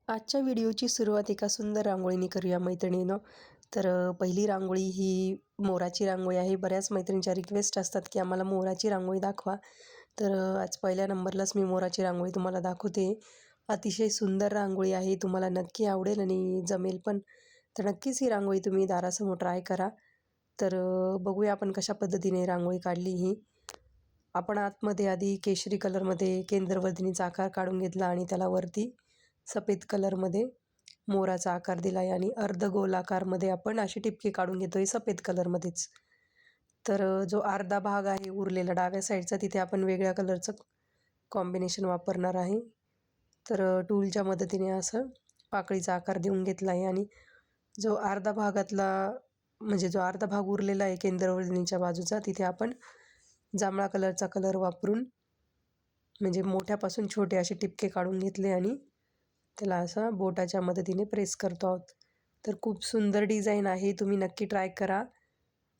आजच्या व्हिडिओची सुरुवात एका सुंदर रांगोळीने करूया मैत्रिणींनो. तर पहिली रांगोळी ही मोराची रांगोळी आहे. बऱ्याच मैत्रिणींच्या रिक्वेस्ट असतात की आम्हाला मोराची रांगोळी दाखवा. तर आज पहिल्या नंबरलाच मी मोराची रांगोळी तुम्हाला दाखवते. अतिशय सुंदर रांगोळी आहे. तुम्हाला नक्की आवडेल आणि जमेल पण. तर नक्कीच ही रांगोळी तुम्ही दारासमोर ट्राय करा. तर बघूया आपण कशा पद्धतीने रांगोळी काढली ही. आपण आतमध्ये आधी केशरी कलरमध्ये केंद्रवर्धिनीचा आकार काढून घेतला आणि त्याला वरती सफेद कलरमध्ये मोराचा आकार दिला आहे आणि अर्धगोल आकारमध्ये आपण असे टिपके काढून घेतो आहे सफेद कलरमध्येच. तर जो अर्धा भाग आहे उरलेला डाव्या साईडचा तिथे आपण वेगळ्या कलरचं कॉम्बिनेशन वापरणार आहे. तर टूलच्या मदतीने असं पाकळीचा आकार देऊन घेतला आहे आणि जो अर्धा भागातला म्हणजे जो अर्धा भाग उरलेला आहे केंद्रवर्धिनीच्या बाजूचा तिथे आपण जांभळा कलरचा कलर वापरून म्हणजे मोठ्यापासून छोटे असे टिपके काढून घेतले आणि त्याला असा बोटाच्या मदतीने प्रेस करतो आहोत. तर खूप सुंदर डिझाईन आहे. तुम्ही नक्की ट्राय करा.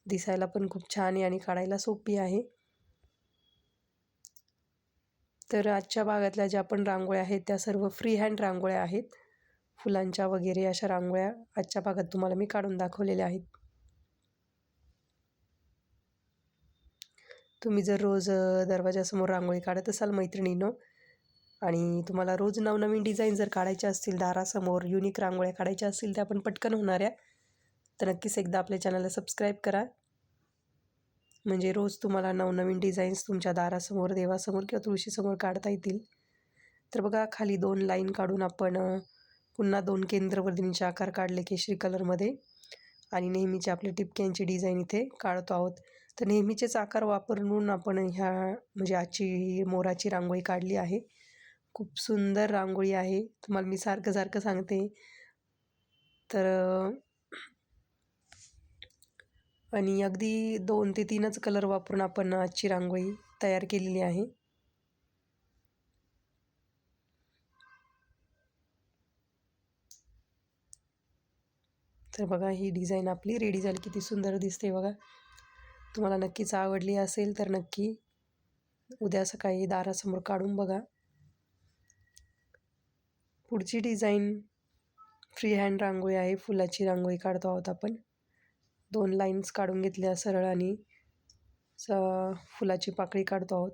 दिसायला पण खूप छान आहे आणि काढायला सोपी आहे. तर आजच्या भागातल्या ज्या पण रांगोळ्या आहेत त्या सर्व फ्री हँड रांगोळ्या आहेत. फुलांच्या वगैरे अशा रांगोळ्या आजच्या भागात तुम्हाला मी काढून दाखवलेल्या आहेत. तुम्ही जर रोज दरवाजासमोर रांगोळी काढत असाल मैत्रिणींनो आणि तुम्हाला रोज नवनवीन डिझाईन जर काढायच्या असतील, दारासमोर युनिक रांगोळ्या काढायच्या असतील त्या पण पटकन होणाऱ्या, तर नक्कीच एकदा आपल्या चॅनलला सबस्क्राईब करा. म्हणजे रोज तुम्हाला नवनवीन डिझाईन्स तुमच्या दारासमोर, देवासमोर किंवा तुळशीसमोर काढता येतील. तर बघा खाली 2 लाईन काढून आपण पुन्हा 2 केंद्रवर्धिनीचे आकार काढले केशरी कलरमध्ये आणि नेहमीचे आपले टिपक्यांची डिझाईन इथे काढतो आहोत. तर नेहमीचेच आकार वापरून आपण ह्या म्हणजे आजची मोराची रांगोळी काढली आहे. खूप सुंदर रांगोळी आहे. तुम्हाला मी सारखं सांगते. तर आणि अगदी 2 ते 3च कलर वापरून आपण आजची रांगोळी तयार केलेली आहे. तर बघा ही डिझाईन आपली रेडी झाली. किती सुंदर दिसते बघा. तुम्हाला नक्कीच आवडली असेल तर नक्की उद्या सकाळी दारासमोर काढून बघा. पुढची डिझाईन फ्री हँड रांगोळी आहे. फुलाची रांगोळी काढतो आहोत आपण. 2 लाईन्स काढून घेतल्या सरळ आणि फुलाची पाकळी काढतो आहोत.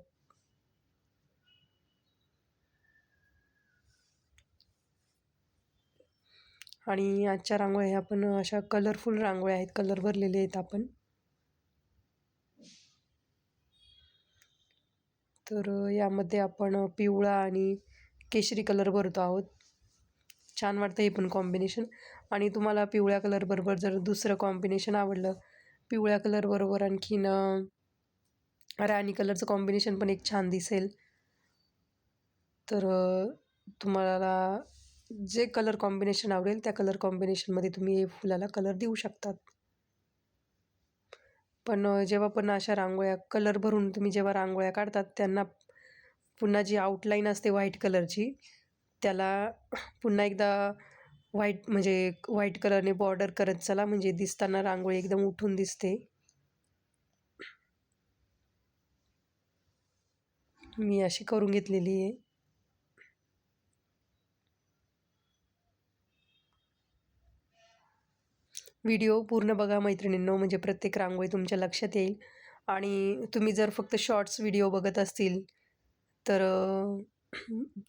आणि आजच्या रांगोळ्या ह्या पण अशा कलरफुल रांगोळ्या आहेत. कलर भरलेले आहेत आपण. तर यामध्ये आपण पिवळा आणि केशरी कलर भरतो आहोत. छान वाटतं हे पण कॉम्बिनेशन. आणि तुम्हाला पिवळ्या कलरबरोबर जर दुसरं कॉम्बिनेशन आवडलं, पिवळ्या कलरबरोबर आणखीन राणी कलरचं कॉम्बिनेशन पण एक छान दिसेल. तर तुम्हाला जे कलर कॉम्बिनेशन आवडेल त्या कलर कॉम्बिनेशनमध्ये तुम्ही फुलाला कलर देऊ शकतात. पण जेव्हा पण अशा रांगोळ्या कलर भरून तुम्ही जेव्हा रांगोळ्या काढतात त्यांना पुन्हा जी आउटलाईन असते व्हाईट कलरची त्याला पुन्हा एकदा व्हाईट कलरने बॉर्डर करत चला, म्हणजे दिसताना रांगोळी एकदम उठून दिसते. मी अशी करून घेतलेली आहे. व्हिडिओ पूर्ण बघा मैत्रिणींनो, म्हणजे प्रत्येक रांगोळी तुमच्या लक्षात येईल. आणि तुम्ही जर फक्त शॉर्ट्स व्हिडिओ बघत असतील तर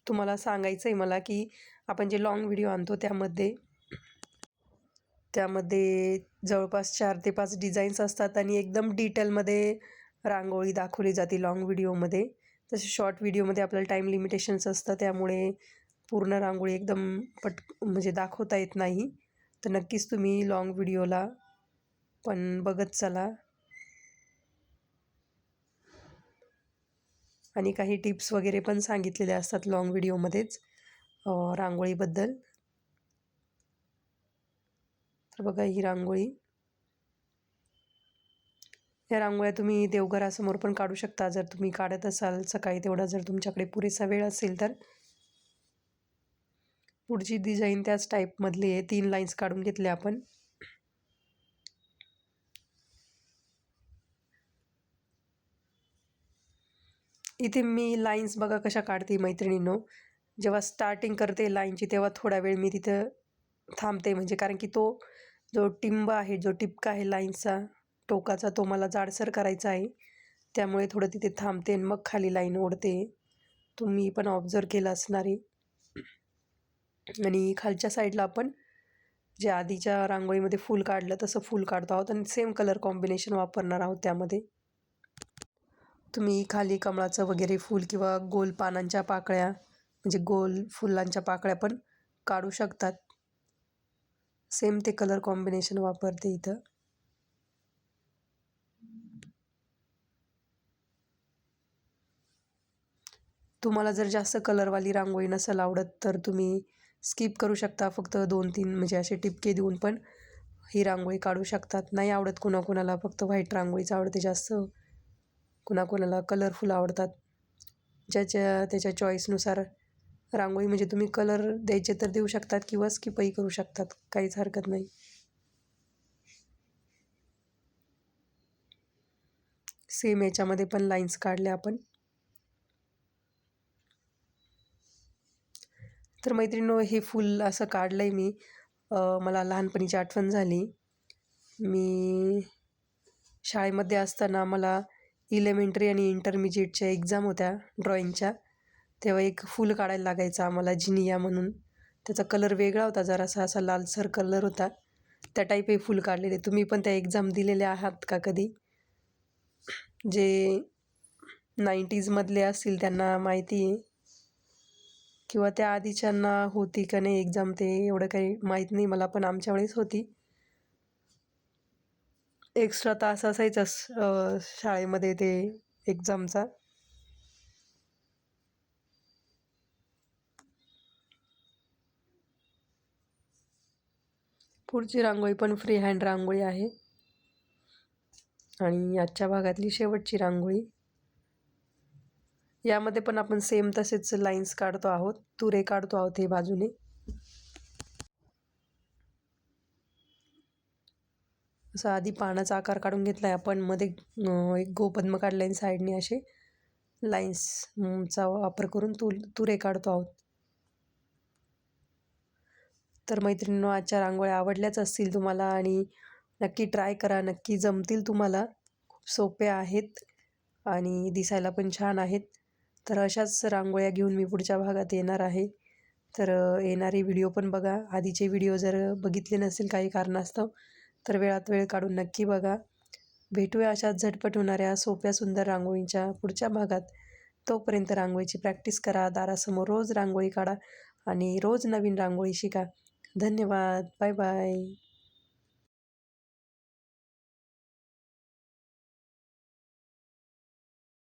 तुम्हाला सांगायचं आहे मला की आपण जे लाँग व्हिडिओ आणतो त्यामध्ये जवळपास 4 ते 5 डिझाईन्स असतात आणि एकदम डिटेलमध्ये रांगोळी दाखवली जाते लाँग व्हिडिओमध्ये. तसे शॉर्ट व्हिडिओमध्ये आपल्याला टाईम लिमिटेशन्स असतं, त्यामुळे पूर्ण रांगोळी एकदम म्हणजे दाखवता येत नाही. तर नक्कीच तुम्ही लाँग व्हिडिओला पण बघत चला. आणि काही टिप्स वगैरे पण सांगितलेले असतात लाँग व्हिडिओमध्येच रांगोळीबद्दल. तर बघा ही रांगोळी. या रांगोळ्या तुम्ही देवघरासमोर पण काढू शकता जर तुम्ही काढत असाल सकाळी, तेवढा जर तुमच्याकडे पुरेसा वेळ असेल तर. पुढची डिझाईन त्याच टाईपमधली आहे. 3 लाईन्स काढून घेतल्या आपण. इथे मी लाईन्स बघा कशा काढते मैत्रिणींनो. जेव्हा स्टार्टिंग करते लाईनची तेव्हा थोडा वेळ मी तिथं थांबते, म्हणजे कारण की तो जो टिंब आहे, जो टिपका आहे लाईनचा टोकाचा, तो मला जाडसर करायचा आहे. त्यामुळे थोडं तिथे थांबते आणि मग खाली लाईन ओढते. तुम्ही पण ऑब्झर्व केलं असणार आहे. आणि खालच्या साईडला आपण जे आधीच्या रांगोळीमध्ये फूल काढलं तसं फूल काढतो आहोत आणि सेम कलर कॉम्बिनेशन वापरणार आहोत त्यामध्ये. तुम्ही खाली कमळाचं वगैरे फूल किंवा गोल पानांच्या पाकळ्या, म्हणजे गोल फुलांच्या पाकळ्या पण काढू शकतात. सेम ते कलर कॉम्बिनेशन वापरते इथं. तुम्हाला जर जास्त कलरवाली रांगोळी नसेल आवडत तर तुम्ही स्किप करू शकता. फक्त 2-3 म्हणजे असे टिपके देऊन पण ही रांगोळी काढू शकतात. नाही आवडत कुणाकुणाला फक्त व्हाईट रांगोळीच आवडते जास्त, कुणाकुणाला कलरफुल आवडतात. ज्याच्या त्याच्या चॉईसनुसार रांगोळी म्हणजे तुम्ही कलर द्यायचे तर देऊ शकतात किंवा स्किपही करू शकतात, काहीच हरकत नाही. सेम याच्यामध्ये पण लाईन्स काढल्या आपण. तर मैत्रिणींनो, हे फूल असं काढलं आहे मी. मला लहानपणीची आठवण झाली. मी शाळेमध्ये असताना मला इलेमेंटरी आणि इंटरमिजिएटच्या एक्झाम होत्या ड्रॉइंगच्या. तेव्हा एक फूल काढायला लागायचं आम्हाला, जिनिया म्हणून. त्याचा कलर वेगळा होता, जरासा असा लालसर कलर होता. त्या टाईप हे फूल काढलेले. तुम्ही पण त्या एक्झाम दिलेल्या आहात का कधी? जे 90sमधले असतील त्यांना माहिती आहे, किंवा त्या आधीच्यांना होती का नाही एक्झाम ते एवढं काही माहीत नाही मला, पण आमच्या वेळेस होती. एक्स्ट्रा तास असायचाच शाळेमध्ये ते एक्झामचा. पुढची रांगोळी पण फ्री हँड रांगोळी आहे आणि आजच्या भागातली शेवटची रांगोळी. यामध्ये पण आपण सेम तसेच लाईन्स काढतो आहोत, तुरे काढतो आहोत हे बाजूने. असं आधी पानाचा आकार काढून घेतलाय आपण, मध्ये एक गोपद्म काढलाय, साईडने असे लाईन्सचा वापर करून तुरे काढतो आहोत. तर मैत्रिणींनो, आजच्या रांगोळ्या आवडल्याच असतील तुम्हाला आणि नक्की ट्राय करा, नक्की जमतील तुम्हाला. खूप सोप्या आहेत आणि दिसायला पण छान आहेत. तर अशाच रांगोळ्या घेऊन मी पुढच्या भागात येणार आहे. तर येणारे व्हिडिओ पण बघा. आधीचे व्हिडिओ जर बघितले नसेल काही कारणास्तव तर वेळात वेळ काढून नक्की बघा. भेटूया अशाच झटपट होणाऱ्या सोप्या सुंदर रांगोळींच्या पुढच्या भागात. तोपर्यंत रांगोळीची प्रॅक्टिस करा, दारासमोर रोज रांगोळी काढा आणि रोज नवीन रांगोळी शिका. धन्यवाद. Bye bye.